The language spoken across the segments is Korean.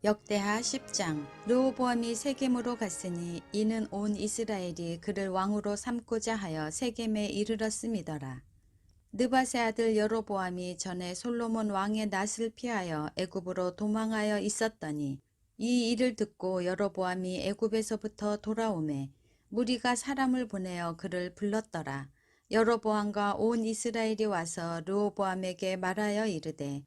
역대하 10장. 르호보암이 세겜으로 갔으니 이는 온 이스라엘이 그를 왕으로 삼고자 하여 세겜에 이르렀음이더라. 느밧의 아들 여로보암이 전에 솔로몬 왕의 낫을 피하여 애굽으로 도망하여 있었더니 이 일을 듣고 여로보암이 애굽에서부터 돌아오매 무리가 사람을 보내어 그를 불렀더라. 여로보암과 온 이스라엘이 와서 르호보암에게 말하여 이르되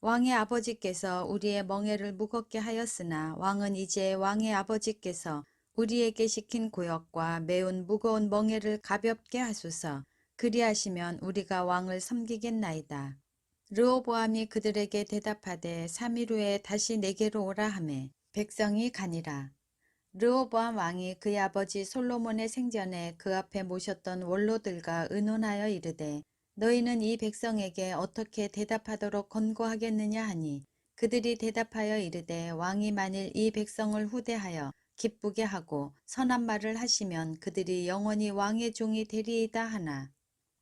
왕의 아버지께서 우리의 멍에를 무겁게 하였으나 왕은 이제 왕의 아버지께서 우리에게 시킨 고역과 매운 무거운 멍에를 가볍게 하소서. 그리하시면 우리가 왕을 섬기겠나이다. 르호보암이 그들에게 대답하되 3일 후에 다시 내게로 오라 하매 백성이 가니라. 르호보암 왕이 그의 아버지 솔로몬의 생전에 그 앞에 모셨던 원로들과 의논하여 이르되 너희는 이 백성에게 어떻게 대답하도록 권고하겠느냐 하니 그들이 대답하여 이르되 왕이 만일 이 백성을 후대하여 기쁘게 하고 선한 말을 하시면 그들이 영원히 왕의 종이 되리이다 하나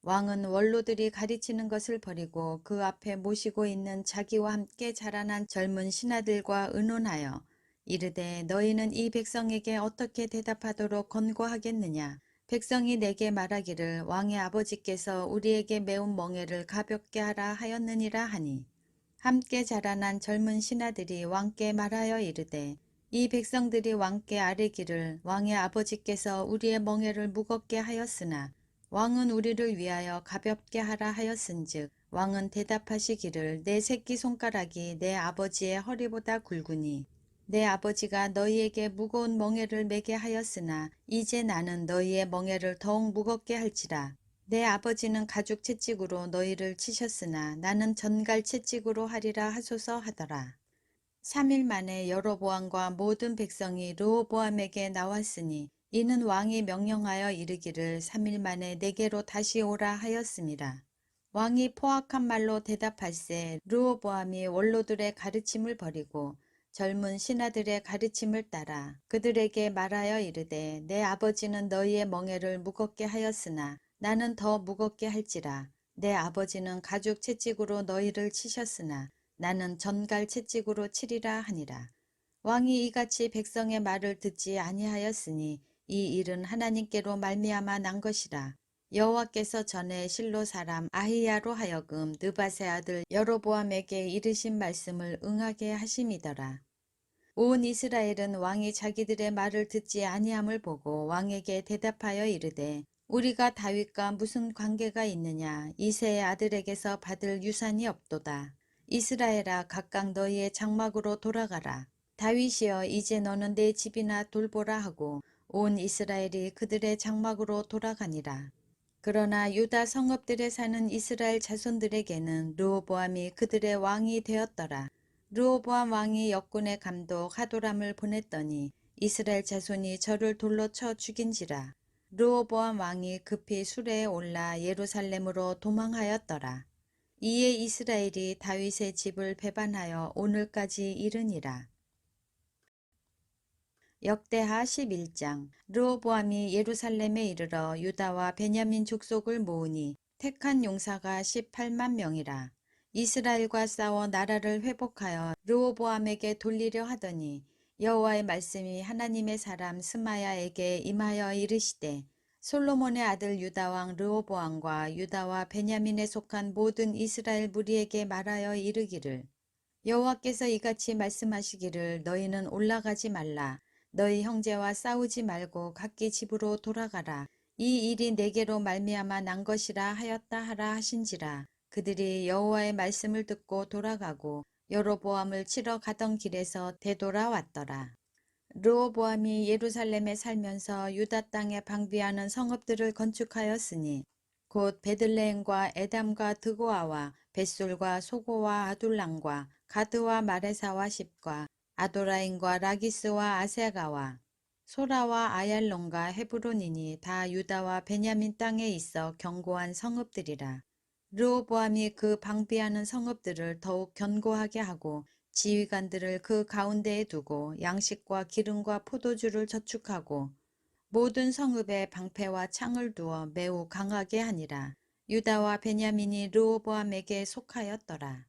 왕은 원로들이 가르치는 것을 버리고 그 앞에 모시고 있는 자기와 함께 자라난 젊은 신하들과 의논하여 이르되 너희는 이 백성에게 어떻게 대답하도록 권고하겠느냐. 백성이 내게 말하기를 왕의 아버지께서 우리에게 매운 멍에를 가볍게 하라 하였느니라 하니 함께 자라난 젊은 신하들이 왕께 말하여 이르되 이 백성들이 왕께 아뢰기를 왕의 아버지께서 우리의 멍에를 무겁게 하였으나 왕은 우리를 위하여 가볍게 하라 하였은즉 왕은 대답하시기를 내 새끼손가락이 내 아버지의 허리보다 굵으니 내 아버지가 너희에게 무거운 멍에를 매게 하였으나 이제 나는 너희의 멍에를 더욱 무겁게 할지라. 내 아버지는 가죽 채찍으로 너희를 치셨으나 나는 전갈 채찍으로 하리라 하소서 하더라. 3일 만에 여로보암과 모든 백성이 르호보암에게 나왔으니 이는 왕이 명령하여 이르기를 3일 만에 내게로 다시 오라 하였습니다. 왕이 포악한 말로 대답할세 르호보암이 원로들의 가르침을 버리고 젊은 신하들의 가르침을 따라 그들에게 말하여 이르되 내 아버지는 너희의 멍에를 무겁게 하였으나 나는 더 무겁게 할지라. 내 아버지는 가죽 채찍으로 너희를 치셨으나 나는 전갈 채찍으로 치리라 하니라. 왕이 이같이 백성의 말을 듣지 아니하였으니 이 일은 하나님께로 말미암아 난 것이라. 여호와께서 전에 실로 사람 아히야로 하여금 느밧의 아들 여로보암에게 이르신 말씀을 응하게 하심이더라. 온 이스라엘은 왕이 자기들의 말을 듣지 아니함을 보고 왕에게 대답하여 이르되 우리가 다윗과 무슨 관계가 있느냐. 이새의 아들에게서 받을 유산이 없도다. 이스라엘아 각각 너희의 장막으로 돌아가라. 다윗이여 이제 너는 내 집이나 돌보라 하고 온 이스라엘이 그들의 장막으로 돌아가니라. 그러나 유다 성읍들에 사는 이스라엘 자손들에게는 르호보암이 그들의 왕이 되었더라. 르호보암 왕이 역군의 감독 하도람을 보냈더니 이스라엘 자손이 저를 돌로 쳐 죽인지라. 르호보암 왕이 급히 수레에 올라 예루살렘으로 도망하였더라. 이에 이스라엘이 다윗의 집을 배반하여 오늘까지 이르니라. 역대하 11장. 르호보암이 예루살렘에 이르러 유다와 베냐민 족속을 모으니 택한 용사가 18만 명이라. 이스라엘과 싸워 나라를 회복하여 르호보암에게 돌리려 하더니 여호와의 말씀이 하나님의 사람 스마야에게 임하여 이르시되 솔로몬의 아들 유다왕 르호보암과 유다와 베냐민에 속한 모든 이스라엘 무리에게 말하여 이르기를 여호와께서 이같이 말씀하시기를 너희는 올라가지 말라. 너희 형제와 싸우지 말고 각기 집으로 돌아가라. 이 일이 내게로 말미암아 난 것이라 하였다 하라 하신지라. 그들이 여호와의 말씀을 듣고 돌아가고 여로보암을 치러 가던 길에서 되돌아왔더라. 르호보암이 예루살렘에 살면서 유다 땅에 방비하는 성읍들을 건축하였으니 곧 베들레헴과 에담과 드고아와 벳솔과 소고와 아둘람과 가드와 마레사와 십과 아도라임과 라기스와 아세가와 소라와 아얄론과 헤브론이니 다 유다와 베냐민 땅에 있어 견고한 성읍들이라. 르호보암이 그 방비하는 성읍들을 더욱 견고하게 하고 지휘관들을 그 가운데에 두고 양식과 기름과 포도주를 저축하고 모든 성읍에 방패와 창을 두어 매우 강하게 하니라. 유다와 베냐민이 르호보암에게 속하였더라.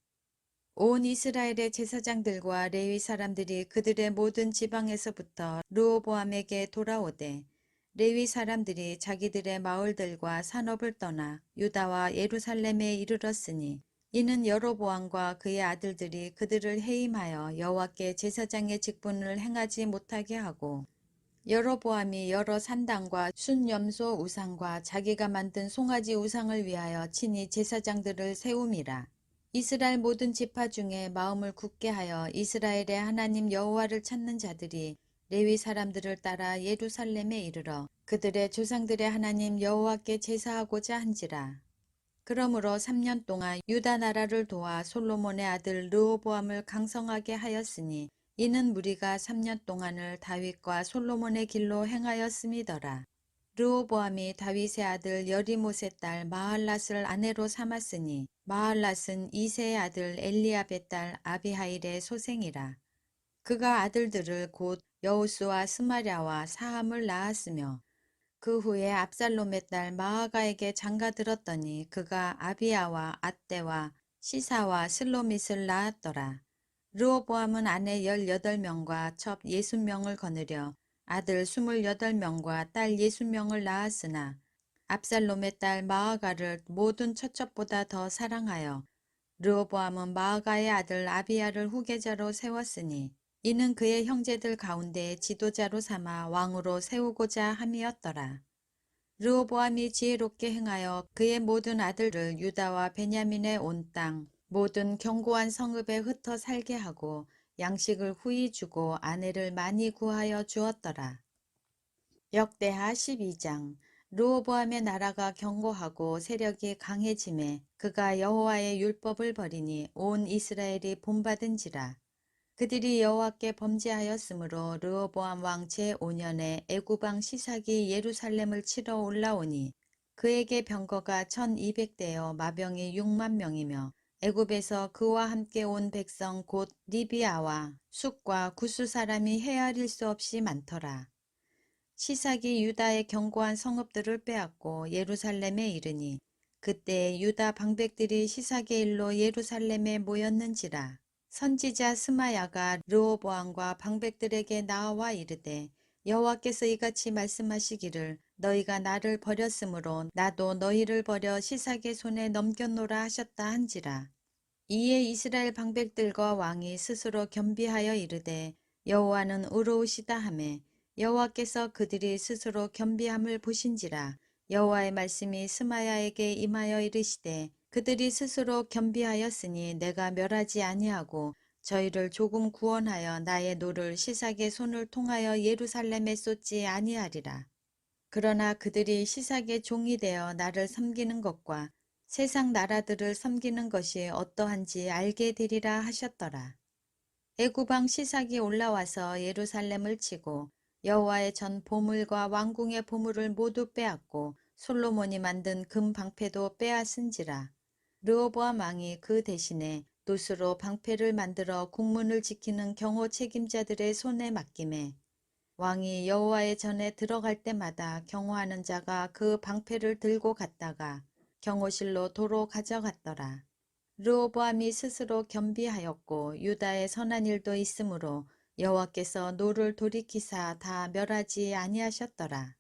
온 이스라엘의 제사장들과 레위 사람들이 그들의 모든 지방에서부터 르호보암에게 돌아오되 레위 사람들이 자기들의 마을들과 산업을 떠나 유다와 예루살렘에 이르렀으니 이는 여로보암과 그의 아들들이 그들을 해임하여 여호와께 제사장의 직분을 행하지 못하게 하고 여로보암이 여러 산당과 순염소 우상과 자기가 만든 송아지 우상을 위하여 친히 제사장들을 세움이라. 이스라엘 모든 지파 중에 마음을 굳게 하여 이스라엘의 하나님 여호와를 찾는 자들이 레위 사람들을 따라 예루살렘에 이르러 그들의 조상들의 하나님 여호와께 제사하고자 한지라. 그러므로 3년 동안 유다 나라를 도와 솔로몬의 아들 르호보암을 강성하게 하였으니 이는 무리가 3년 동안을 다윗과 솔로몬의 길로 행하였음이더라. 르호보암이 다윗의 아들 여리못의 딸 마할랏을 아내로 삼았으니 마할랏은 이새의 아들 엘리압의 딸 아비하일의 소생이라. 그가 아들들을 곧 여우스와 스마랴와 사함을 낳았으며 그 후에 압살롬의 딸 마아가에게 장가들었더니 그가 아비야와 앗대와 시사와 슬로밋을 낳았더라. 르호보암은 아내 18명과 첩 60명을 거느려 아들 28명과 딸 60명을 낳았으나 압살롬의 딸 마아가를 모든 처첩보다 더 사랑하여 르호보암은 마아가의 아들 아비야를 후계자로 세웠으니 이는 그의 형제들 가운데 지도자로 삼아 왕으로 세우고자 함이었더라. 르호보암이 지혜롭게 행하여 그의 모든 아들을 유다와 베냐민의 온 땅 모든 견고한 성읍에 흩어 살게 하고 양식을 후히 주고 아내를 많이 구하여 주었더라. 역대하 12장. 르호보암의 나라가 견고하고 세력이 강해짐에 그가 여호와의 율법을 버리니 온 이스라엘이 본받은지라. 그들이 여호와께 범죄하였으므로 르호보암 왕 제5년에 애굽 왕 시삭이 예루살렘을 치러 올라오니 그에게 병거가 1200대여 마병이 6만 명이며 애굽에서 그와 함께 온 백성 곧 리비아와 숫과 구스 사람이 헤아릴 수 없이 많더라. 시삭이 유다의 견고한 성읍들을 빼앗고 예루살렘에 이르니 그때 유다 방백들이 시삭의 일로 예루살렘에 모였는지라. 선지자 스마야가 르호보암과 방백들에게 나와 이르되 여호와께서 이같이 말씀하시기를 너희가 나를 버렸으므로 나도 너희를 버려 시삭의 손에 넘겨노라 하셨다 한지라. 이에 이스라엘 방백들과 왕이 스스로 겸비하여 이르되 여호와는 의로우시다 하매 여호와께서 그들이 스스로 겸비함을 보신지라. 여호와의 말씀이 스마야에게 임하여 이르시되 그들이 스스로 겸비하였으니 내가 멸하지 아니하고 저희를 조금 구원하여 나의 노를 시삭의 손을 통하여 예루살렘에 쏟지 아니하리라. 그러나 그들이 시삭의 종이 되어 나를 섬기는 것과 세상 나라들을 섬기는 것이 어떠한지 알게 되리라 하셨더라. 애굽 왕 시삭이 올라와서 예루살렘을 치고 여호와의 전 보물과 왕궁의 보물을 모두 빼앗고 솔로몬이 만든 금 방패도 빼앗은지라. 르호보암 왕이 그 대신에 돛으로 방패를 만들어 국문을 지키는 경호 책임자들의 손에 맡김에 왕이 여호와의 전에 들어갈 때마다 경호하는 자가 그 방패를 들고 갔다가 경호실로 도로 가져갔더라. 르호보암이 스스로 겸비하였고 유다의 선한 일도 있으므로 여호와께서 노를 돌이키사 다 멸하지 아니하셨더라.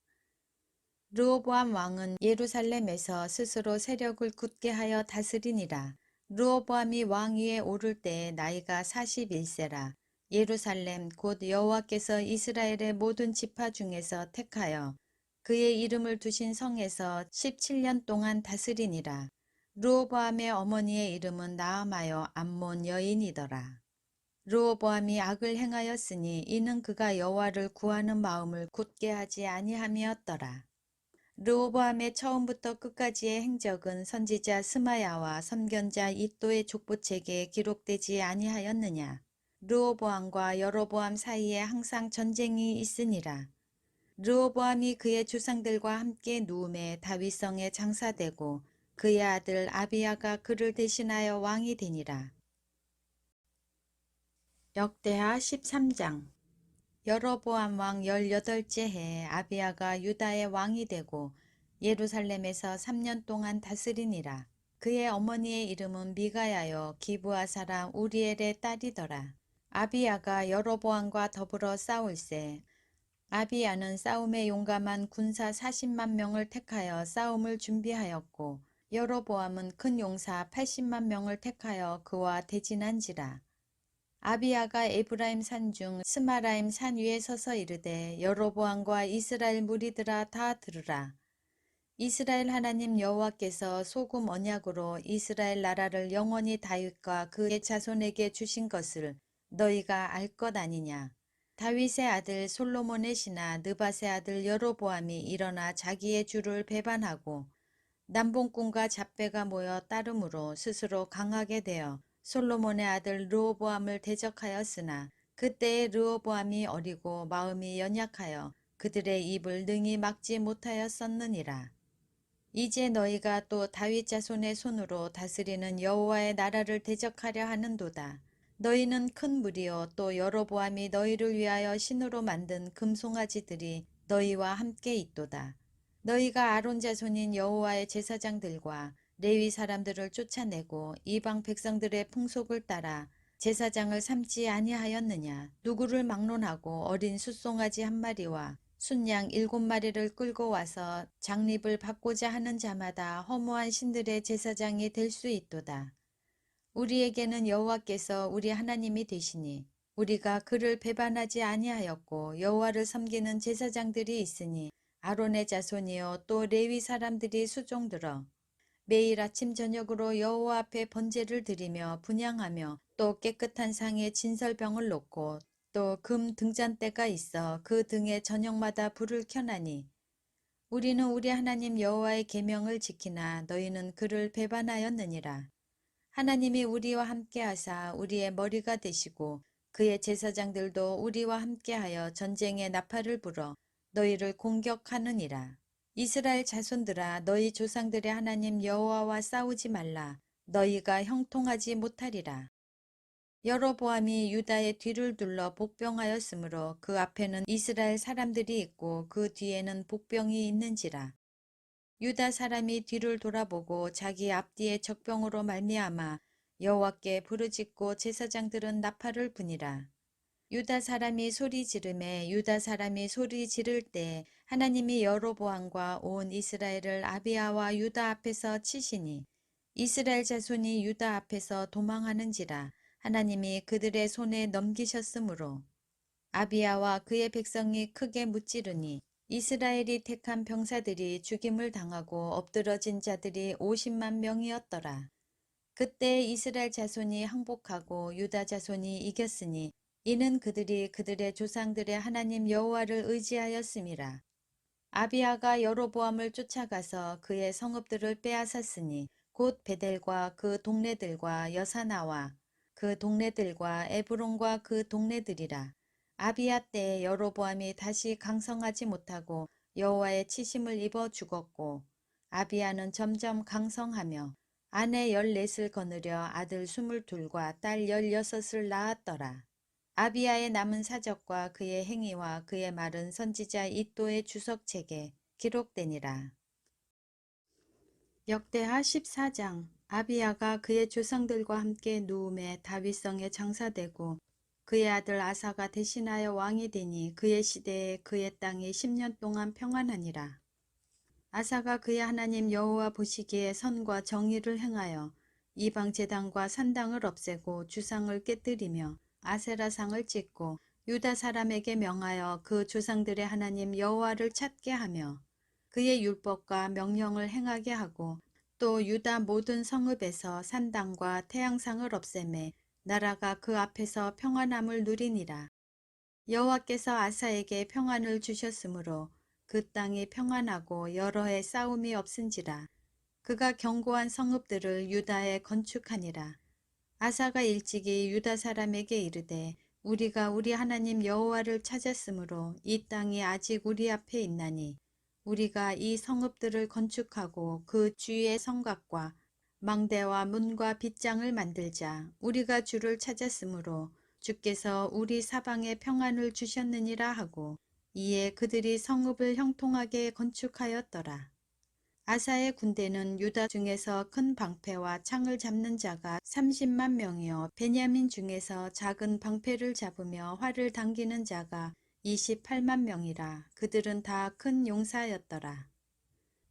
르호보암 왕은 예루살렘에서 스스로 세력을 굳게 하여 다스리니라. 르호보암이 왕위에 오를 때에 나이가 41세라. 예루살렘 곧 여호와께서 이스라엘의 모든 지파 중에서 택하여 그의 이름을 두신 성에서 17년 동안 다스리니라. 르호보암의 어머니의 이름은 나아마여 암몬 여인이더라. 르호보암이 악을 행하였으니 이는 그가 여호와를 구하는 마음을 굳게 하지 아니함이었더라. 르호보암의 처음부터 끝까지의 행적은 선지자 스마야와 선견자 이도의 족보책에 기록되지 아니하였느냐. 르호보암과 여로보암 사이에 항상 전쟁이 있으니라. 르호보암이 그의 조상들과 함께 누움에 다윗성에 장사되고 그의 아들 아비야가 그를 대신하여 왕이 되니라. 역대하 13장. 여로보암 왕 18째 해에 아비야가 유다의 왕이 되고 예루살렘에서 3년 동안 다스리니라. 그의 어머니의 이름은 미가야요 기브아 사람 우리엘의 딸이더라. 아비야가 여로보암과 더불어 싸울세. 아비야는 싸움에 용감한 군사 40만 명을 택하여 싸움을 준비하였고 여로보암은 큰 용사 80만 명을 택하여 그와 대진한지라. 아비야가 에브라임 산중 스마라임 산 위에 서서 이르되 여로보암과 이스라엘 무리들아 다 들으라. 이스라엘 하나님 여호와께서 소금 언약으로 이스라엘 나라를 영원히 다윗과 그의 자손에게 주신 것을 너희가 알 것 아니냐. 다윗의 아들 솔로몬의 신하 느밧의 아들 여로보암이 일어나 자기의 주를 배반하고 남봉꾼과 잡배가 모여 따름으로 스스로 강하게 되어 솔로몬의 아들 르호보암을 대적하였으나 그때의 르호보암이 어리고 마음이 연약하여 그들의 입을 능히 막지 못하였었느니라. 이제 너희가 또 다윗 자손의 손으로 다스리는 여호와의 나라를 대적하려 하는도다. 너희는 큰 무리요 또 여로보암이 너희를 위하여 신으로 만든 금송아지들이 너희와 함께 있도다. 너희가 아론 자손인 여호와의 제사장들과 레위 사람들을 쫓아내고 이방 백성들의 풍속을 따라 제사장을 삼지 아니하였느냐. 누구를 막론하고 어린 숫송아지 한 마리와 순양 7마리를 끌고 와서 장립을 받고자 하는 자마다 허무한 신들의 제사장이 될 수 있도다. 우리에게는 여호와께서 우리 하나님이 되시니 우리가 그를 배반하지 아니하였고 여호와를 섬기는 제사장들이 있으니 아론의 자손이요 또 레위 사람들이 수종들어 매일 아침 저녁으로 여호와 앞에 번제를 드리며 분향하며 또 깨끗한 상에 진설병을 놓고 또 금 등잔대가 있어 그 등에 저녁마다 불을 켜나니 우리는 우리 하나님 여호와의 계명을 지키나 너희는 그를 배반하였느니라. 하나님이 우리와 함께하사 우리의 머리가 되시고 그의 제사장들도 우리와 함께하여 전쟁의 나팔을 불어 너희를 공격하느니라. 이스라엘 자손들아 너희 조상들의 하나님 여호와와 싸우지 말라. 너희가 형통하지 못하리라. 여로보암이 유다의 뒤를 둘러 복병하였으므로 그 앞에는 이스라엘 사람들이 있고 그 뒤에는 복병이 있는지라. 유다 사람이 뒤를 돌아보고 자기 앞뒤에 적병으로 말미암아 여호와께 부르짖고 제사장들은 나팔을 부니라. 유다 사람이 소리 지르매 유다 사람이 소리 지를 때 하나님이 여로보암과 온 이스라엘을 아비야와 유다 앞에서 치시니 이스라엘 자손이 유다 앞에서 도망하는지라. 하나님이 그들의 손에 넘기셨으므로 아비야와 그의 백성이 크게 무찌르니 이스라엘이 택한 병사들이 죽임을 당하고 엎드러진 자들이 50만 명이었더라. 그때 이스라엘 자손이 항복하고 유다 자손이 이겼으니 이는 그들이 그들의 조상들의 하나님 여호와를 의지하였음이라. 아비야가 여로보암을 쫓아가서 그의 성읍들을 빼앗았으니 곧 베델과 그 동네들과 여사나와 그 동네들과 에브론과 그 동네들이라. 아비야 때에 여로보암이 다시 강성하지 못하고 여호와의 치심을 입어 죽었고 아비야는 점점 강성하며 아내 14을 거느려 아들 22과 딸 16을 낳았더라. 아비야의 남은 사적과 그의 행위와 그의 말은 선지자 이도의 주석책에 기록되니라. 역대하 14장. 아비야가 그의 조상들과 함께 누움에 다윗성에 장사되고 그의 아들 아사가 대신하여 왕이 되니 그의 시대에 그의 땅이 10년 동안 평안하니라. 아사가 그의 하나님 여호와 보시기에 선과 정의를 행하여 이방 제단과 산당을 없애고 주상을 깨뜨리며 아세라상을 찢고 유다 사람에게 명하여 그 조상들의 하나님 여호와를 찾게 하며 그의 율법과 명령을 행하게 하고 또 유다 모든 성읍에서 산당과 태양상을 없애매 나라가 그 앞에서 평안함을 누리니라. 여호와께서 아사에게 평안을 주셨으므로 그 땅이 평안하고 여러 해 싸움이 없은지라. 그가 견고한 성읍들을 유다에 건축하니라. 아사가 일찍이 유다 사람에게 이르되 우리가 우리 하나님 여호와를 찾았으므로 이 땅이 아직 우리 앞에 있나니 우리가 이 성읍들을 건축하고 그 주위의 성곽과 망대와 문과 빗장을 만들자. 우리가 주를 찾았으므로 주께서 우리 사방에 평안을 주셨느니라 하고 이에 그들이 성읍을 형통하게 건축하였더라. 아사의 군대는 유다 중에서 큰 방패와 창을 잡는 자가 30만 명이요 베냐민 중에서 작은 방패를 잡으며 활을 당기는 자가 28만 명이라. 그들은 다 큰 용사였더라.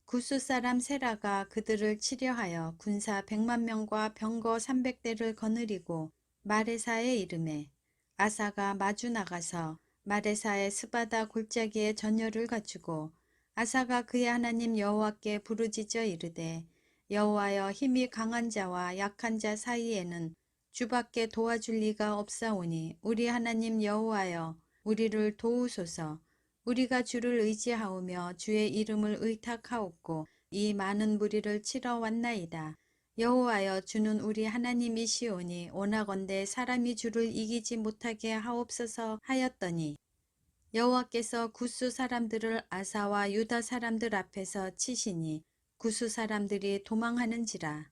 구스 사람 세라가 그들을 치려하여 군사 100만 명과 병거 300대를 거느리고 마레사에 이르매 아사가 마주 나가서 마레사의 스바다 골짜기에 전열을 갖추고 아사가 그의 하나님 여호와께 부르짖어 이르되 여호와여, 힘이 강한 자와 약한 자 사이에는 주밖에 도와줄 리가 없사오니 우리 하나님 여호와여, 우리를 도우소서. 우리가 주를 의지하오며 주의 이름을 의탁하옵고 이 많은 무리를 치러 왔나이다. 여호와여, 주는 우리 하나님이시오니 원하건대 사람이 주를 이기지 못하게 하옵소서 하였더니 여호와께서 구스 사람들을 아사와 유다 사람들 앞에서 치시니 구스 사람들이 도망하는지라.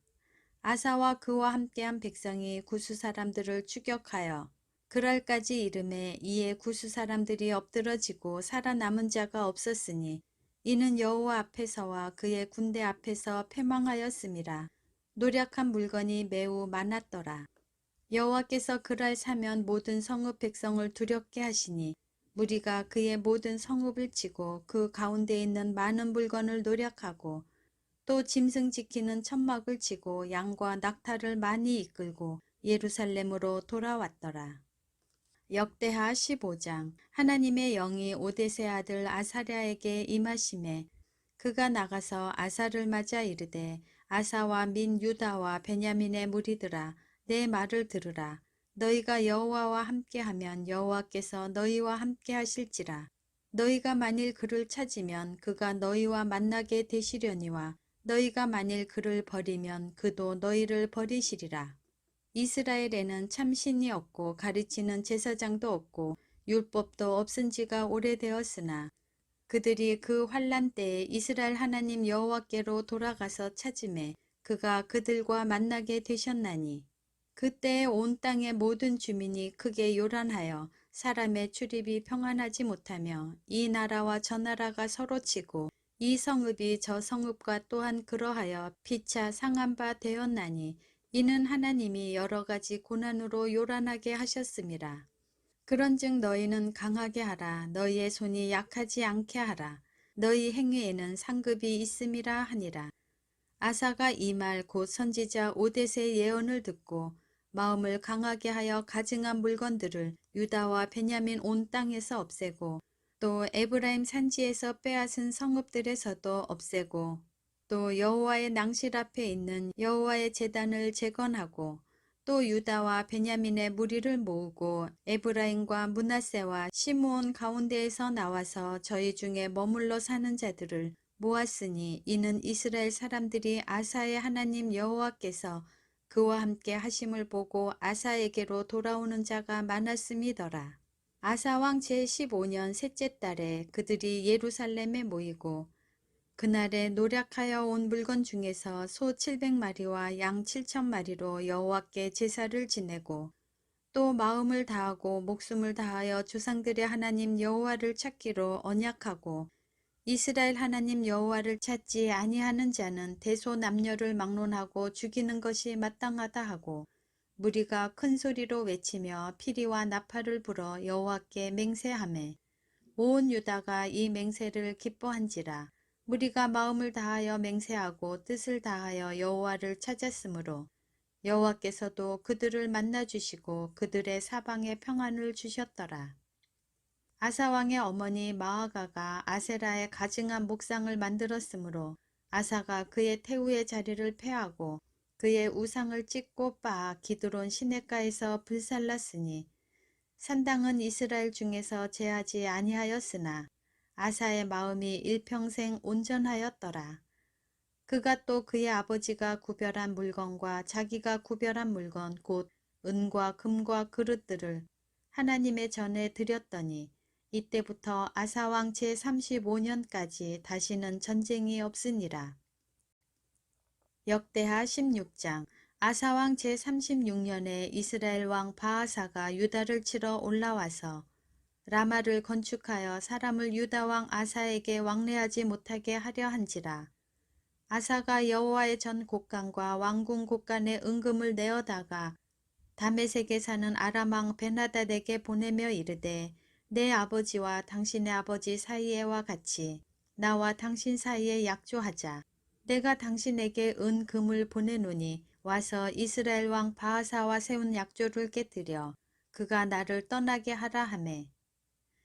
아사와 그와 함께한 백성이 구스 사람들을 추격하여 그랄까지 이름에 이에 구스 사람들이 엎드러지고 살아남은 자가 없었으니 이는 여호와 앞에서와 그의 군대 앞에서 패망하였음이라. 노력한 물건이 매우 많았더라. 여호와께서 그랄 사면 모든 성읍 백성을 두렵게 하시니 무리가 그의 모든 성읍을 치고 그 가운데 있는 많은 물건을 노력하고 또 짐승 지키는 천막을 치고 양과 낙타를 많이 이끌고 예루살렘으로 돌아왔더라. 역대하 15장. 하나님의 영이 오뎃의 아들 아사랴에게 임하심에 그가 나가서 아사를 맞아 이르되 아사와 민 유다와 베냐민의 무리들아, 내 말을 들으라. 너희가 여호와와 함께하면 여호와께서 너희와 함께하실지라. 너희가 만일 그를 찾으면 그가 너희와 만나게 되시려니와 너희가 만일 그를 버리면 그도 너희를 버리시리라. 이스라엘에는 참신이 없고 가르치는 제사장도 없고 율법도 없은 지가 오래되었으나 그들이 그 환란 때에 이스라엘 하나님 여호와께로 돌아가서 찾음에 그가 그들과 만나게 되셨나니 그때 온 땅의 모든 주민이 크게 요란하여 사람의 출입이 평안하지 못하며 이 나라와 저 나라가 서로 치고 이 성읍이 저 성읍과 또한 그러하여 피차 상한 바 되었나니 이는 하나님이 여러 가지 고난으로 요란하게 하셨음이라. 그런즉 너희는 강하게 하라. 너희의 손이 약하지 않게 하라. 너희 행위에는 상급이 있음이라 하니라. 아사가 이 말 곧 선지자 오뎃의 예언을 듣고 마음을 강하게 하여 가증한 물건들을 유다와 베냐민 온 땅에서 없애고 또 에브라임 산지에서 빼앗은 성읍들에서도 없애고 또 여호와의 낭실 앞에 있는 여호와의 제단을 재건하고 또 유다와 베냐민의 무리를 모으고 에브라임과 므낫세와 시므온 가운데에서 나와서 저희 중에 머물러 사는 자들을 모았으니 이는 이스라엘 사람들이 아사의 하나님 여호와께서 그와 함께 하심을 보고 아사에게로 돌아오는 자가 많았음이더라. 아사 왕 제15년 셋째 달에 그들이 예루살렘에 모이고 그날에 노력하여 온 물건 중에서 소 700마리와 양 7,000마리로 여호와께 제사를 지내고 또 마음을 다하고 목숨을 다하여 조상들의 하나님 여호와를 찾기로 언약하고 이스라엘 하나님 여호와를 찾지 아니하는 자는 대소남녀를 막론하고 죽이는 것이 마땅하다 하고 무리가 큰 소리로 외치며 피리와 나팔을 불어 여호와께 맹세하매 온 유다가 이 맹세를 기뻐한지라. 무리가 마음을 다하여 맹세하고 뜻을 다하여 여호와를 찾았으므로 여호와께서도 그들을 만나 주시고 그들의 사방에 평안을 주셨더라. 아사 왕의 어머니 마아가가 아세라의 가증한 목상을 만들었으므로 아사가 그의 태우의 자리를 폐하고 그의 우상을 찢고 빻아 기드론 시냇가에서 불살랐으니 산당은 이스라엘 중에서 제하지 아니하였으나 아사의 마음이 일평생 온전하였더라. 그가 또 그의 아버지가 구별한 물건과 자기가 구별한 물건 곧 은과 금과 그릇들을 하나님의 전에 드렸더니 이때부터 아사왕 제35년까지 다시는 전쟁이 없으니라. 역대하 16장. 아사왕 제36년에 이스라엘 왕 바하사가 유다를 치러 올라와서 라마를 건축하여 사람을 유다왕 아사에게 왕래하지 못하게 하려 한지라. 아사가 여호와의 전 곡간과 왕궁 곡간에 은금을 내어다가 다메섹에 사는 아람 왕 베나닷에게 보내며 이르되 내 아버지와 당신의 아버지 사이에와 같이 나와 당신 사이에 약조하자. 내가 당신에게 금을 보내노니 와서 이스라엘 왕 바하사와 세운 약조를 깨뜨려 그가 나를 떠나게 하라 하매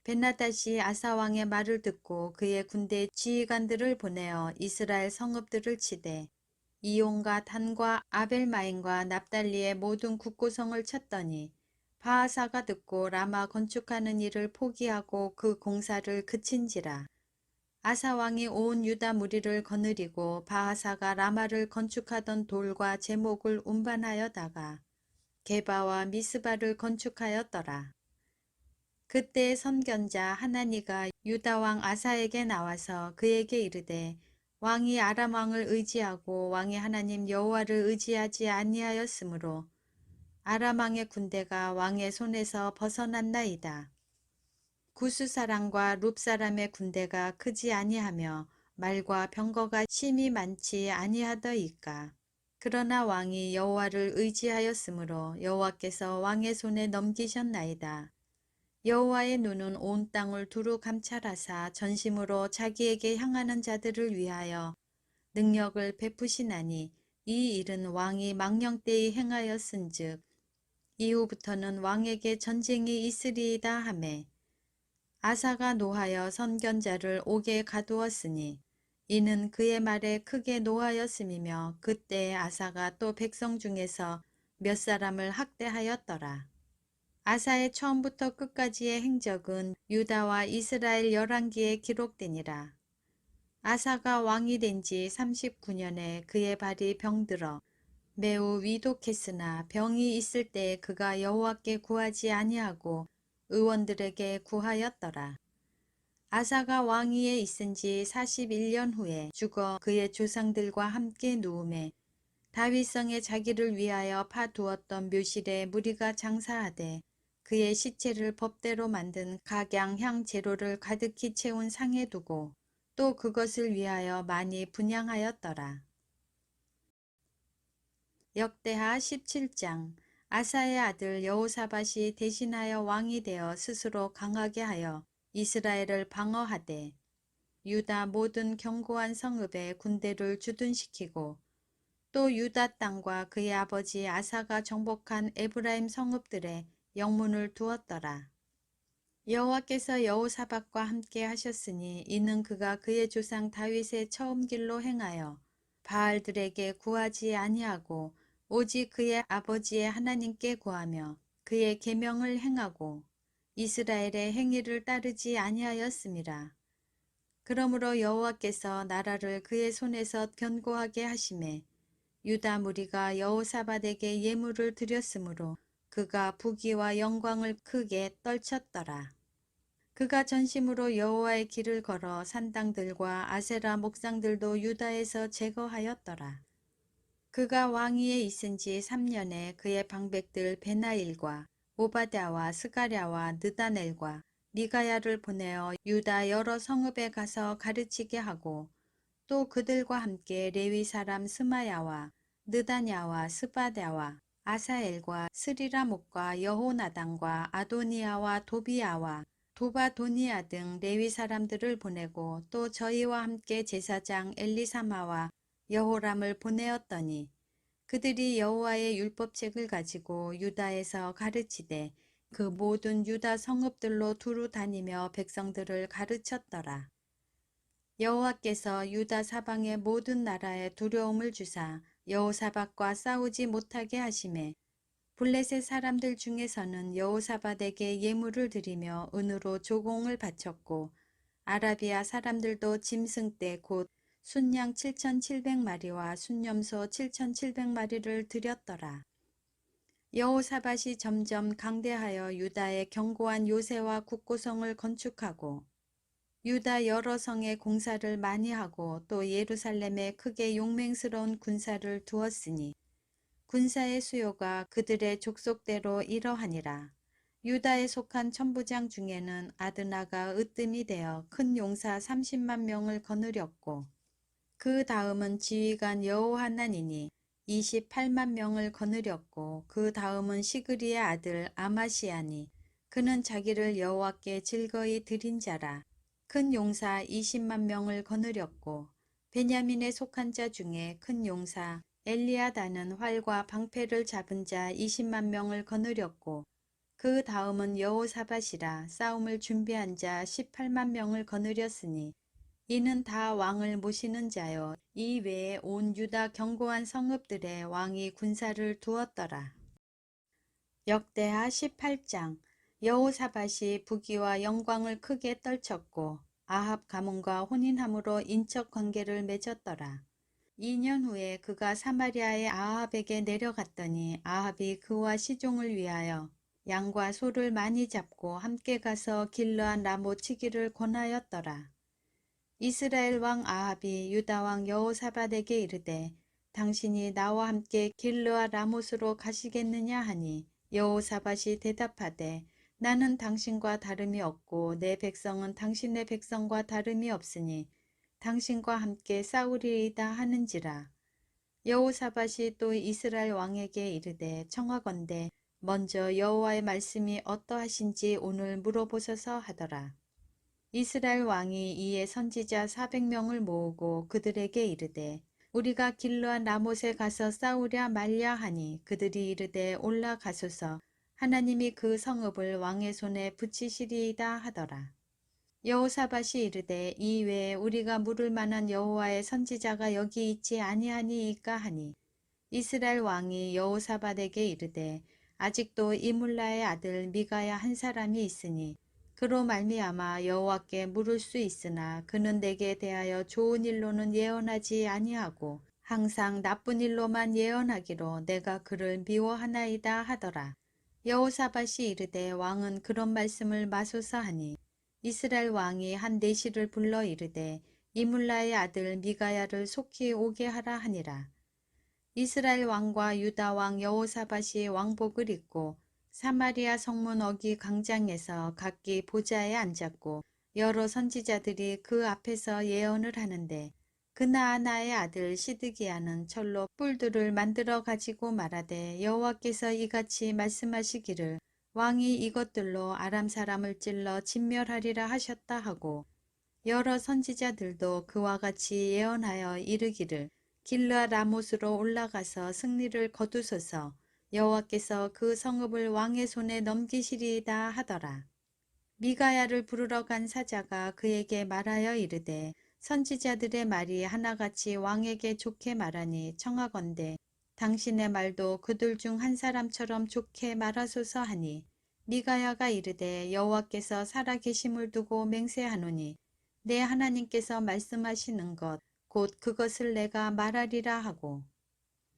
베나닷이 아사 왕의 말을 듣고 그의 군대 지휘관들을 보내어 이스라엘 성읍들을 치되 이온과 단과 아벨마임과 납달리의 모든 국고성을 쳤더니 바하사가 듣고 라마 건축하는 일을 포기하고 그 공사를 그친지라. 아사 왕이 온 유다 무리를 거느리고 바하사가 라마를 건축하던 돌과 제목을 운반하여다가 게바와 미스바를 건축하였더라. 그때 선견자 하나니가 유다 왕 아사에게 나와서 그에게 이르되 왕이 아람 왕을 의지하고 왕의 하나님 여호와를 의지하지 아니하였으므로 아람 왕의 군대가 왕의 손에서 벗어났나이다. 구스 사람과 룹 사람의 군대가 크지 아니하며 말과 병거가 심히 많지 아니하더이까. 그러나 왕이 여호와를 의지하였으므로 여호와께서 왕의 손에 넘기셨나이다. 여호와의 눈은 온 땅을 두루 감찰하사 전심으로 자기에게 향하는 자들을 위하여 능력을 베푸시나니 이 일은 왕이 망령때에 행하였은즉 이후부터는 왕에게 전쟁이 있으리이다 하매 아사가 노하여 선견자를 옥에 가두었으니 이는 그의 말에 크게 노하였음이며 그때 아사가 또 백성 중에서 몇 사람을 학대하였더라. 아사의 처음부터 끝까지의 행적은 유다와 이스라엘 열왕기에 기록되니라. 아사가 왕이 된 지 39년에 그의 발이 병들어 매우 위독했으나 병이 있을 때 그가 여호와께 구하지 아니하고 의원들에게 구하였더라. 아사가 왕위에 있은 지 41년 후에 죽어 그의 조상들과 함께 누움에 다윗성에 자기를 위하여 파두었던 묘실에 무리가 장사하되 그의 시체를 법대로 만든 각양향 제로를 가득히 채운 상에 두고 또 그것을 위하여 많이 분향하였더라. 역대하 17장. 아사의 아들 여호사밧이 대신하여 왕이 되어 스스로 강하게 하여 이스라엘을 방어하되 유다 모든 견고한 성읍에 군대를 주둔시키고 또 유다 땅과 그의 아버지 아사가 정복한 에브라임 성읍들에 영문을 두었더라. 여호와께서 여호사밧과 함께 하셨으니 이는 그가 그의 조상 다윗의 처음 길로 행하여 바알들에게 구하지 아니하고 오직 그의 아버지의 하나님께 구하며 그의 계명을 행하고 이스라엘의 행위를 따르지 아니하였음이라. 그러므로 여호와께서 나라를 그의 손에서 견고하게 하심에 유다 무리가 여호사밧에게 예물을 드렸으므로 그가 부귀와 영광을 크게 떨쳤더라. 그가 전심으로 여호와의 길을 걸어 산당들과 아세라 목상들도 유다에서 제거하였더라. 그가 왕위에 있은 지 3년에 그의 방백들 베나일과 오바댜와 스가랴와 느다넬과 미가야를 보내어 유다 여러 성읍에 가서 가르치게 하고 또 그들과 함께 레위 사람 스마야와 느다냐와 스바랴와 아사엘과 스리라목과 여호나단과 아도니아와 도비아와 도바도니아 등 레위 사람들을 보내고 또 저희와 함께 제사장 엘리사마와 여호람을 보내었더니 그들이 여호와의 율법책을 가지고 유다에서 가르치되 그 모든 유다 성읍들로 두루 다니며 백성들을 가르쳤더라. 여호와께서 유다 사방의 모든 나라에 두려움을 주사 여호사밧과 싸우지 못하게 하심에 블레셋 사람들 중에서는 여호사밧에게 예물을 드리며 은으로 조공을 바쳤고 아라비아 사람들도 짐승떼 곧 순양 7,700마리와 순염소 7,700마리를 드렸더라. 여호사밧이 점점 강대하여 유다의 견고한 요새와 국고성을 건축하고 유다 여러 성에 공사를 많이 하고 또 예루살렘에 크게 용맹스러운 군사를 두었으니 군사의 수요가 그들의 족속대로 이러하니라. 유다에 속한 천부장 중에는 아드나가 으뜸이 되어 큰 용사 30만 명을 거느렸고 그 다음은 지휘관 여호하나니니 28만 명을 거느렸고 그 다음은 시그리의 아들 아마시아니 그는 자기를 여호와께 즐거이 드린 자라. 큰 용사 20만 명을 거느렸고 베냐민에 속한 자 중에 큰 용사 엘리아다는 활과 방패를 잡은 자 20만 명을 거느렸고 그 다음은 여호사밧이라 싸움을 준비한 자 18만 명을 거느렸으니 이는 다 왕을 모시는 자요. 이 외에 온 유다 견고한 성읍들의 왕이 군사를 두었더라. 역대하 18장. 여호사밧이 부귀와 영광을 크게 떨쳤고 아합 가문과 혼인함으로 인척 관계를 맺었더라. 2년 후에 그가 사마리아의 아합에게 내려갔더니 아합이 그와 시종을 위하여 양과 소를 많이 잡고 함께 가서 길르앗 라못 치기를 권하였더라. 이스라엘 왕 아합이 유다 왕 여호사밧에게 이르되 당신이 나와 함께 길르앗 라못으로 가시겠느냐 하니 여호사밧이 대답하되 나는 당신과 다름이 없고 내 백성은 당신의 백성과 다름이 없으니 당신과 함께 싸우리이다 하는지라. 여호사밧이 또 이스라엘 왕에게 이르되 청하건대 먼저 여호와의 말씀이 어떠하신지 오늘 물어보소서 하더라. 이스라엘 왕이 이에 선지자 400명을 모으고 그들에게 이르되 우리가 길르앗 라못에 가서 싸우랴 말랴 하니 그들이 이르되 올라가소서 하나님이 그 성읍을 왕의 손에 붙이시리이다 하더라. 여호사밧이 이르되 이외에 우리가 물을 만한 여호와의 선지자가 여기 있지 아니하니이까 하니 이스라엘 왕이 여호사밧에게 이르되 아직도 이물라의 아들 미가야 한 사람이 있으니 그로 말미암아 여호와께 물을 수 있으나 그는 내게 대하여 좋은 일로는 예언하지 아니하고 항상 나쁜 일로만 예언하기로 내가 그를 미워하나이다 하더라. 여호사밧이 이르되 왕은 그런 말씀을 마소서 하니 이스라엘 왕이 한 내시를 불러 이르되 이물라의 아들 미가야를 속히 오게 하라 하니라. 이스라엘 왕과 유다 왕 여호사밧이 왕복을 입고 사마리아 성문 어기 광장에서 각기 보좌에 앉았고 여러 선지자들이 그 앞에서 예언을 하는데 그나아나의 아들 시드기야는 철로 뿔들을 만들어 가지고 말하되 여호와께서 이같이 말씀하시기를 왕이 이것들로 아람 사람을 찔러 진멸하리라 하셨다 하고 여러 선지자들도 그와 같이 예언하여 이르기를 길르앗 라못으로 올라가서 승리를 거두소서 여호와께서 그 성읍을 왕의 손에 넘기시리이다 하더라. 미가야를 부르러 간 사자가 그에게 말하여 이르되 선지자들의 말이 하나같이 왕에게 좋게 말하니 청하건대 당신의 말도 그들 중 한 사람처럼 좋게 말하소서 하니 미가야가 이르되 여호와께서 살아계심을 두고 맹세하노니 내 하나님께서 말씀하시는 것 곧 그것을 내가 말하리라 하고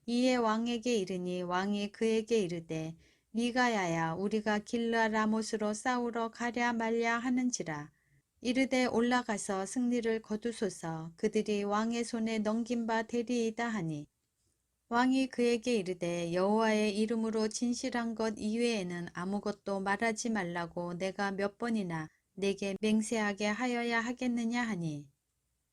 이에 왕에게 이르니 왕이 그에게 이르되 미가야야 우리가 길르앗 라못으로 싸우러 가랴 말랴 하는지라. 이르되 올라가서 승리를 거두소서 그들이 왕의 손에 넘긴 바 되리이다 하니 왕이 그에게 이르되 여호와의 이름으로 진실한 것 이외에는 아무것도 말하지 말라고 내가 몇 번이나 내게 맹세하게 하여야 하겠느냐 하니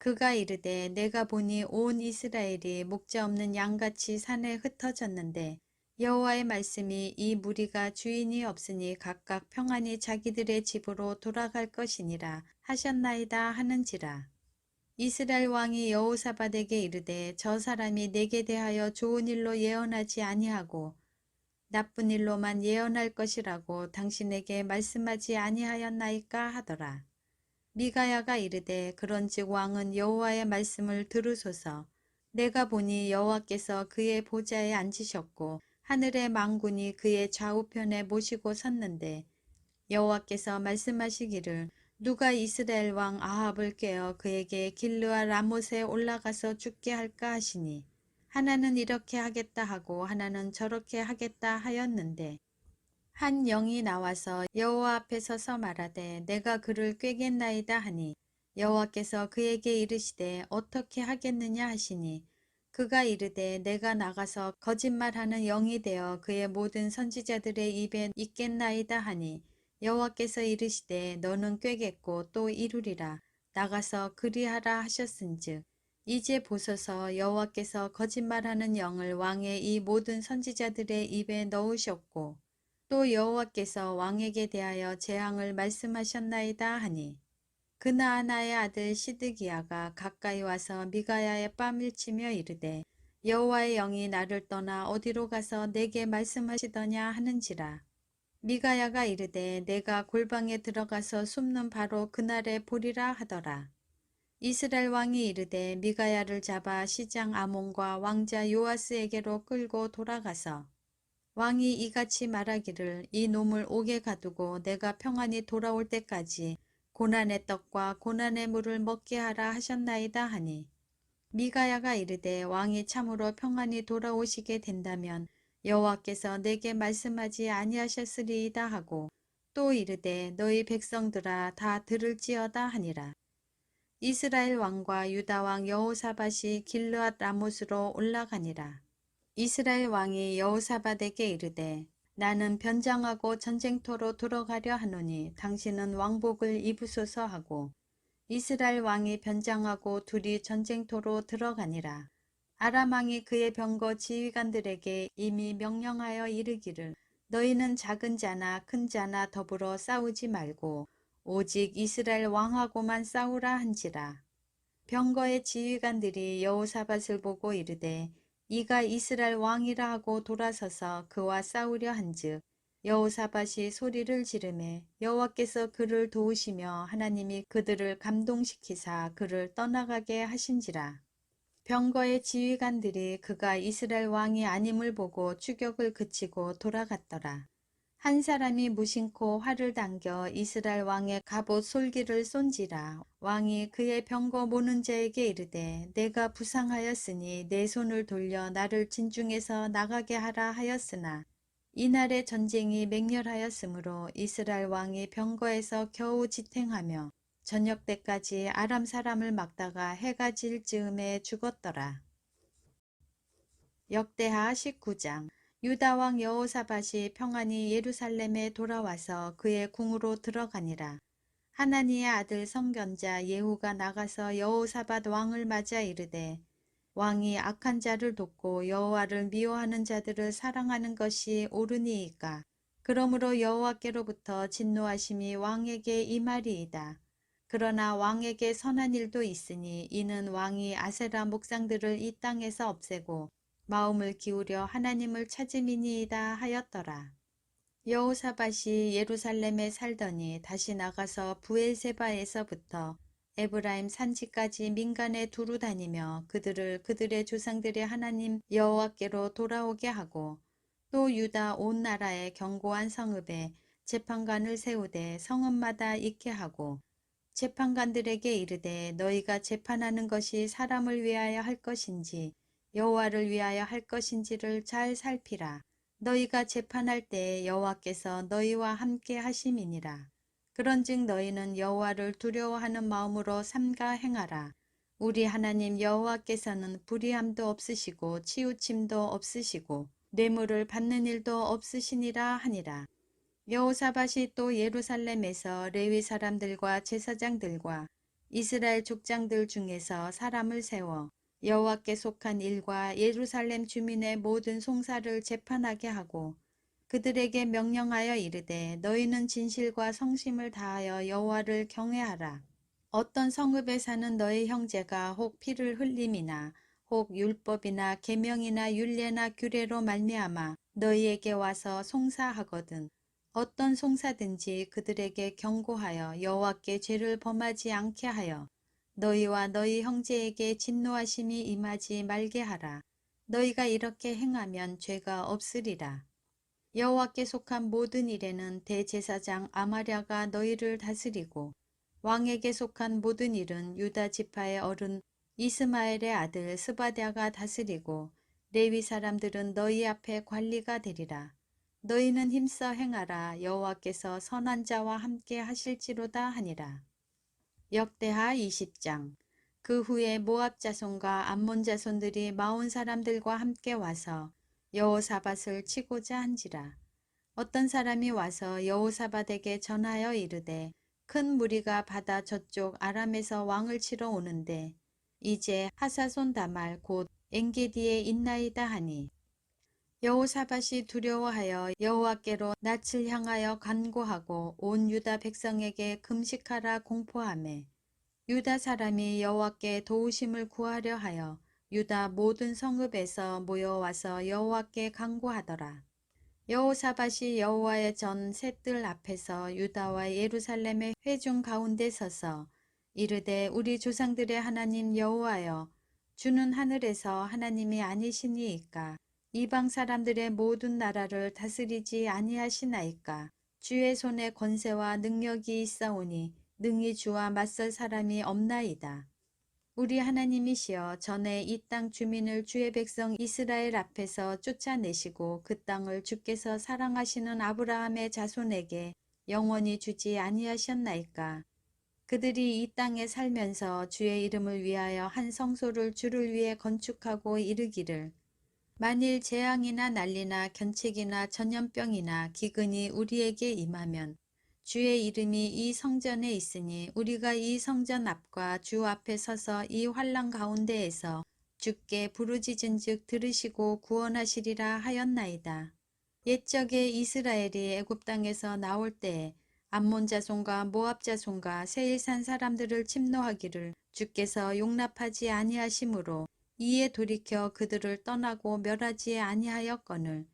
그가 이르되 내가 보니 온 이스라엘이 목자 없는 양같이 산에 흩어졌는데 여호와의 말씀이 이 무리가 주인이 없으니 각각 평안히 자기들의 집으로 돌아갈 것이니라 하셨나이다 하는지라. 이스라엘 왕이 여호사밧에게 이르되 저 사람이 내게 대하여 좋은 일로 예언하지 아니하고 나쁜 일로만 예언할 것이라고 당신에게 말씀하지 아니하였나이까 하더라. 미가야가 이르되 그런즉 왕은 여호와의 말씀을 들으소서. 내가 보니 여호와께서 그의 보좌에 앉으셨고 하늘의 만군이 그의 좌우편에 모시고 섰는데 여호와께서 말씀하시기를 누가 이스라엘 왕 아합을 꾀어 그에게 길르앗 라못에 올라가서 죽게 할까 하시니 하나는 이렇게 하겠다 하고 하나는 저렇게 하겠다 하였는데 한 영이 나와서 여호와 앞에 서서 말하되 내가 그를 꾀겠나이다 하니 여호와께서 그에게 이르시되 어떻게 하겠느냐 하시니 그가 이르되 내가 나가서 거짓말하는 영이 되어 그의 모든 선지자들의 입에 있겠나이다 하니 여호와께서 이르시되 너는 꾀겠고 또 이루리라 나가서 그리하라 하셨은즉 이제 보소서 여호와께서 거짓말하는 영을 왕의 이 모든 선지자들의 입에 넣으셨고 또 여호와께서 왕에게 대하여 재앙을 말씀하셨나이다 하니 그나아나의 아들 시드기야가 가까이 와서 미가야의 뺨을 치며 이르되 여호와의 영이 나를 떠나 어디로 가서 내게 말씀하시더냐 하는지라. 미가야가 이르되 내가 골방에 들어가서 숨는 바로 그날에 보리라 하더라. 이스라엘 왕이 이르되 미가야를 잡아 시장 아몬과 왕자 요아스에게로 끌고 돌아가서 왕이 이같이 말하기를 이 놈을 옥에 가두고 내가 평안히 돌아올 때까지 고난의 떡과 고난의 물을 먹게 하라 하셨나이다 하니 미가야가 이르되 왕이 참으로 평안히 돌아오시게 된다면 여호와께서 내게 말씀하지 아니하셨으리이다 하고 또 이르되 너희 백성들아 다 들을지어다 하니라. 이스라엘 왕과 유다 왕 여호사밧이 길르앗 라못으로 올라가니라. 이스라엘 왕이 여호사밧에게 이르되 나는 변장하고 전쟁터로 들어가려 하노니 당신은 왕복을 입으소서 하고 이스라엘 왕이 변장하고 둘이 전쟁터로 들어가니라. 아람 왕이 그의 병거 지휘관들에게 이미 명령하여 이르기를 너희는 작은 자나 큰 자나 더불어 싸우지 말고 오직 이스라엘 왕하고만 싸우라 한지라. 병거의 지휘관들이 여호사밧을 보고 이르되 이가 이스라엘 왕이라 하고 돌아서서 그와 싸우려 한즉 여호사밧이 소리를 지르매 여호와께서 그를 도우시며 하나님이 그들을 감동시키사 그를 떠나가게 하신지라. 병거의 지휘관들이 그가 이스라엘 왕이 아님을 보고 추격을 그치고 돌아갔더라. 한 사람이 무심코 활을 당겨 이스라엘 왕의 갑옷 솔기를 쏜지라. 왕이 그의 병거 모는 자에게 이르되 내가 부상하였으니 내 손을 돌려 나를 진중에서 나가게 하라 하였으나 이날의 전쟁이 맹렬하였으므로 이스라엘 왕이 병거에서 겨우 지탱하며 저녁 때까지 아람 사람을 막다가 해가 질 즈음에 죽었더라. 역대하 19장. 유다 왕 여호사밧이 평안히 예루살렘에 돌아와서 그의 궁으로 들어가니라. 하나니의 아들 선견자 예후가 나가서 여호사밧 왕을 맞아 이르되 왕이 악한 자를 돕고 여호와를 미워하는 자들을 사랑하는 것이 옳으니이까. 그러므로 여호와께로부터 진노하심이 왕에게 임하리이다. 그러나 왕에게 선한 일도 있으니 이는 왕이 아세라 목상들을 이 땅에서 없애고 마음을 기울여 하나님을 찾음이니이다 하였더라. 여호사밧이 예루살렘에 살더니 다시 나가서 부엘세바에서부터 에브라임 산지까지 민간에 두루 다니며 그들을 그들의 조상들의 하나님 여호와께로 돌아오게 하고 또 유다 온 나라에 견고한 성읍에 재판관을 세우되 성읍마다 있게 하고 재판관들에게 이르되 너희가 재판하는 것이 사람을 위하여 할 것인지 여호와를 위하여 할 것인지를 잘 살피라. 너희가 재판할 때에 여호와께서 너희와 함께 하심이니라. 그런즉 너희는 여호와를 두려워하는 마음으로 삼가 행하라. 우리 하나님 여호와께서는 불의함도 없으시고 치우침도 없으시고 뇌물을 받는 일도 없으시니라 하니라. 여호사밧이 또 예루살렘에서 레위 사람들과 제사장들과 이스라엘 족장들 중에서 사람을 세워 여호와께 속한 일과 예루살렘 주민의 모든 송사를 재판하게 하고 그들에게 명령하여 이르되 너희는 진실과 성심을 다하여 여호와를 경외하라. 어떤 성읍에 사는 너희 형제가 혹 피를 흘림이나 혹 율법이나 계명이나 율례나 규례로 말미암아 너희에게 와서 송사하거든 어떤 송사든지 그들에게 경고하여 여호와께 죄를 범하지 않게 하여 너희와 너희 형제에게 진노하심이 임하지 말게 하라. 너희가 이렇게 행하면 죄가 없으리라. 여호와께 속한 모든 일에는 대제사장 아마랴가 너희를 다스리고 왕에게 속한 모든 일은 유다 지파의 어른 이스마엘의 아들 스바랴가 다스리고 레위 사람들은 너희 앞에 관리가 되리라. 너희는 힘써 행하라. 여호와께서 선한 자와 함께 하실지로다 하니라. 역대하 20장. 그 후에 모압 자손과 암몬 자손들이 마온 사람들과 함께 와서 여호사밧을 치고자 한지라. 어떤 사람이 와서 여호사밧에게 전하여 이르되 큰 무리가 바다 저쪽 아람에서 왕을 치러 오는데 이제 하사손 다말 곧 엔게디에 있나이다 하니 여호사밧이 두려워하여 여호와께로 낯을 향하여 간구하고 온 유다 백성에게 금식하라 공포하매 유다 사람이 여호와께 도우심을 구하려 하여 유다 모든 성읍에서 모여와서 여호와께 간구하더라. 여호사밧이 여호와의 전 셋들 앞에서 유다와 예루살렘의 회중 가운데 서서 이르되 우리 조상들의 하나님 여호와여 주는 하늘에서 하나님이 아니시니이까 이방 사람들의 모든 나라를 다스리지 아니하시나이까 주의 손에 권세와 능력이 있사오니 능히 주와 맞설 사람이 없나이다. 우리 하나님이시여 전에 이 땅 주민을 주의 백성 이스라엘 앞에서 쫓아내시고 그 땅을 주께서 사랑하시는 아브라함의 자손에게 영원히 주지 아니하셨나이까. 그들이 이 땅에 살면서 주의 이름을 위하여 한 성소를 주를 위해 건축하고 이르기를 만일 재앙이나 난리나 견책이나 전염병이나 기근이 우리에게 임하면 주의 이름이 이 성전에 있으니 우리가 이 성전 앞과 주 앞에 서서 이 환난 가운데에서 주께 부르짖은즉 들으시고 구원하시리라 하였나이다. 옛적에 이스라엘이 애굽 땅에서 나올 때에 암몬 자손과 모압 자손과 세일산 사람들을 침노하기를 주께서 용납하지 아니하심으로 이에 돌이켜 그들을 떠나고 멸하지 아니하였거늘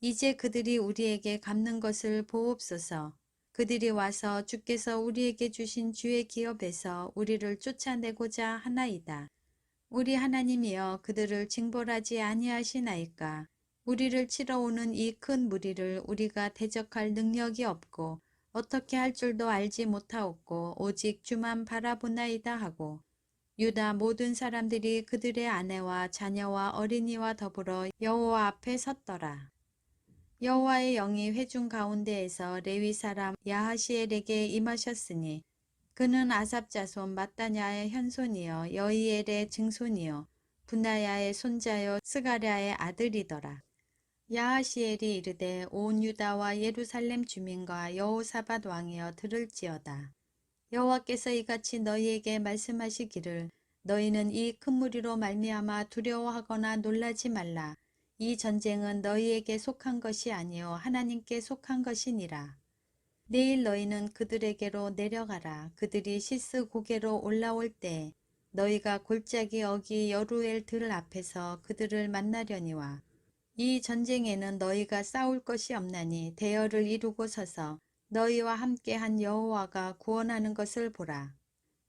이제 그들이 우리에게 갚는 것을 보옵소서. 그들이 와서 주께서 우리에게 주신 주의 기업에서 우리를 쫓아내고자 하나이다. 우리 하나님이여 그들을 징벌하지 아니하시나이까. 우리를 치러 오는 이 큰 무리를 우리가 대적할 능력이 없고 어떻게 할 줄도 알지 못하옵고 오직 주만 바라보나이다 하고 유다 모든 사람들이 그들의 아내와 자녀와 어린이와 더불어 여호와 앞에 섰더라. 여호와의 영이 회중 가운데에서 레위 사람 야하시엘에게 임하셨으니 그는 아삽 자손 마따냐의 현손이요 여이엘의 증손이요 분하야의 손자요 스가랴의 아들이더라. 야하시엘이 이르되 온 유다와 예루살렘 주민과 여호사밧 왕이여 들을지어다. 여호와께서 이같이 너희에게 말씀하시기를 너희는 이 큰 무리로 말미암아 두려워하거나 놀라지 말라. 이 전쟁은 너희에게 속한 것이 아니요 하나님께 속한 것이니라. 내일 너희는 그들에게로 내려가라. 그들이 시스 고개로 올라올 때 너희가 골짜기 어기 여루엘 들 앞에서 그들을 만나려니와 이 전쟁에는 너희가 싸울 것이 없나니 대열을 이루고 서서 너희와 함께한 여호와가 구원하는 것을 보라.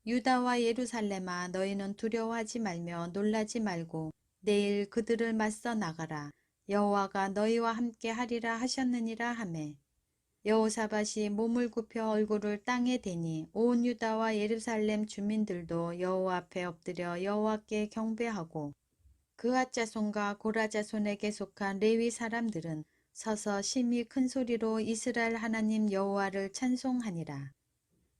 유다와 예루살렘아 너희는 두려워하지 말며 놀라지 말고 내일 그들을 맞서 나가라. 여호와가 너희와 함께 하리라 하셨느니라 하매 여호사밧이 몸을 굽혀 얼굴을 땅에 대니 온 유다와 예루살렘 주민들도 여호와 앞에 엎드려 여호와께 경배하고 그앗 자손과 고라 자손에게 속한 레위 사람들은 서서 심히 큰 소리로 이스라엘 하나님 여호와를 찬송하니라.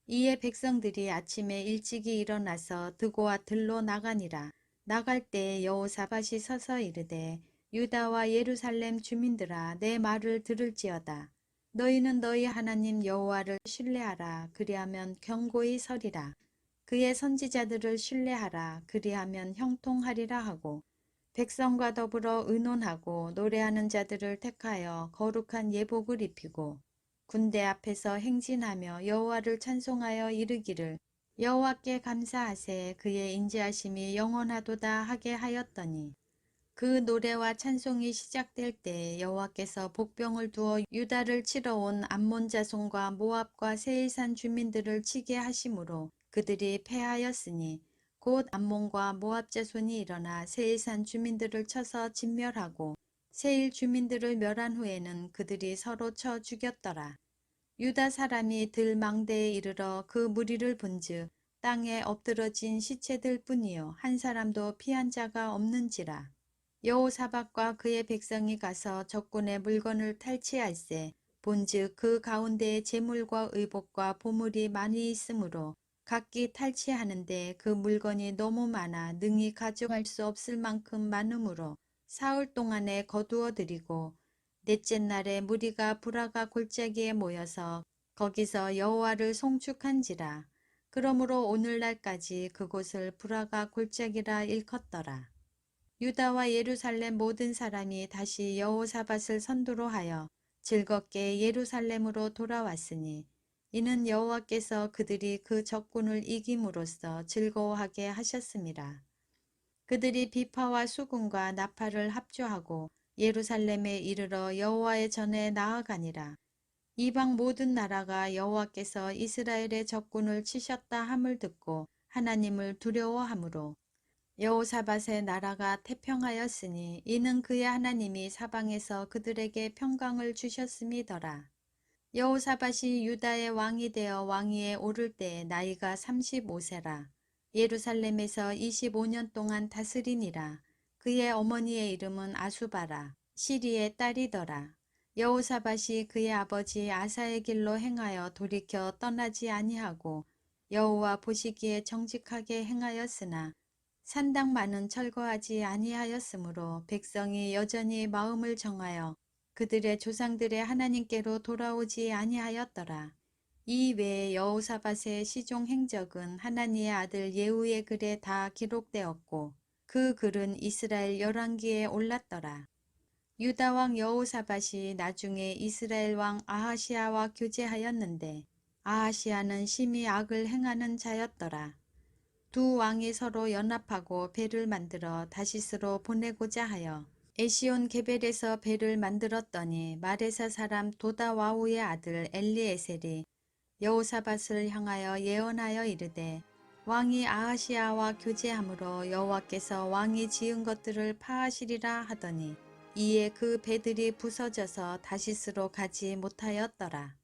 이에 백성들이 아침에 일찍이 일어나서 드고와 들로 나가니라. 나갈 때에 여호사밧이 서서 이르되 유다와 예루살렘 주민들아 내 말을 들을지어다. 너희는 너희 하나님 여호와를 신뢰하라. 그리하면 견고히 서리라. 그의 선지자들을 신뢰하라. 그리하면 형통하리라 하고 백성과 더불어 의논하고 노래하는 자들을 택하여 거룩한 예복을 입히고 군대 앞에서 행진하며 여호와를 찬송하여 이르기를 여호와께 감사하세 그의 인자하심이 영원하도다 하게 하였더니 그 노래와 찬송이 시작될 때 여호와께서 복병을 두어 유다를 치러 온 암몬 자손과 모압과 세일산 주민들을 치게 하심으로 그들이 패하였으니 곧 암몬과 모압 자손이 일어나 세일산 주민들을 쳐서 진멸하고 세일 주민들을 멸한 후에는 그들이 서로 쳐 죽였더라. 유다 사람이 들 망대에 이르러 그 무리를 본즉 땅에 엎드러진 시체들 뿐이요 한 사람도 피한 자가 없는지라. 여호사밧과 그의 백성이 가서 적군의 물건을 탈취할세 본즉 그 가운데에 재물과 의복과 보물이 많이 있으므로 각기 탈취하는데 그 물건이 너무 많아 능히 가져갈 수 없을 만큼 많으므로 사흘 동안에 거두어 들이고 넷째 날에 무리가 브라가 골짜기에 모여서 거기서 여호와를 송축한지라. 그러므로 오늘날까지 그곳을 브라가 골짜기라 일컫더라. 유다와 예루살렘 모든 사람이 다시 여호사밧을 선두로 하여 즐겁게 예루살렘으로 돌아왔으니 이는 여호와께서 그들이 그 적군을 이김으로써 즐거워하게 하셨습니다. 그들이 비파와 수금과 나팔을 합주하고 예루살렘에 이르러 여호와의 전에 나아가니라. 이방 모든 나라가 여호와께서 이스라엘의 적군을 치셨다 함을 듣고 하나님을 두려워하므로 여호사밧의 나라가 태평하였으니 이는 그의 하나님이 사방에서 그들에게 평강을 주셨음이더라. 여호사밧이 유다의 왕이 되어 왕위에 오를 때에 나이가 35세라. 예루살렘에서 25년 동안 다스리니라. 그의 어머니의 이름은 아수바라. 시리의 딸이더라. 여호사밧이 그의 아버지 아사의 길로 행하여 돌이켜 떠나지 아니하고 여호와 보시기에 정직하게 행하였으나 산당만은 철거하지 아니하였으므로 백성이 여전히 마음을 정하여 그들의 조상들의 하나님께로 돌아오지 아니하였더라. 이 외에 여호사밧의 시종 행적은 하나니의 아들 예후의 글에 다 기록되었고 그 글은 이스라엘 열왕기에 올랐더라. 유다 왕 여호사밧이 나중에 이스라엘 왕 아하시아와 교제하였는데 아하시아는 심히 악을 행하는 자였더라. 두 왕이 서로 연합하고 배를 만들어 다시스로 보내고자 하여 에시온 게벨에서 배를 만들었더니 마레사 사람 도다와우의 아들 엘리에셀이 여호사밧을 향하여 예언하여 이르되 왕이 아하시아와 교제함으로 여호와께서 왕이 지은 것들을 파하시리라 하더니 이에 그 배들이 부서져서 다시스로 가지 못하였더라.